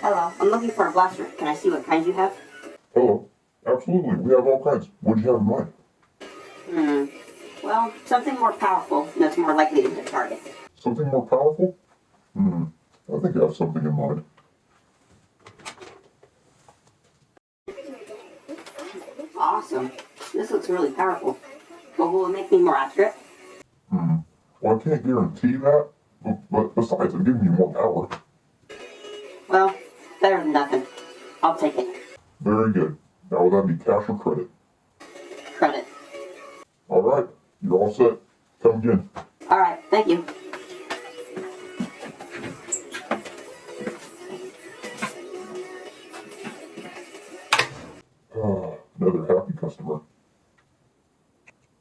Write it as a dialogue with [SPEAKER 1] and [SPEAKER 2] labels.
[SPEAKER 1] Hello, I'm looking for a blaster. Can I see what kinds you have?
[SPEAKER 2] Hello. Absolutely, we have all kinds. What do you have in mind?
[SPEAKER 1] Well, something more powerful that's more likely to hit a target.
[SPEAKER 2] Something more powerful? I think I have something in mind.
[SPEAKER 1] Awesome. This looks really powerful. But will it make me more accurate?
[SPEAKER 2] Well, I can't guarantee that, but besides, it'll give me more power.
[SPEAKER 1] Well, better than nothing. I'll take it.
[SPEAKER 2] Very good. Now, will that be cash or credit?
[SPEAKER 1] Credit.
[SPEAKER 2] All right, you're all set. Come again.
[SPEAKER 1] Alright, thank you.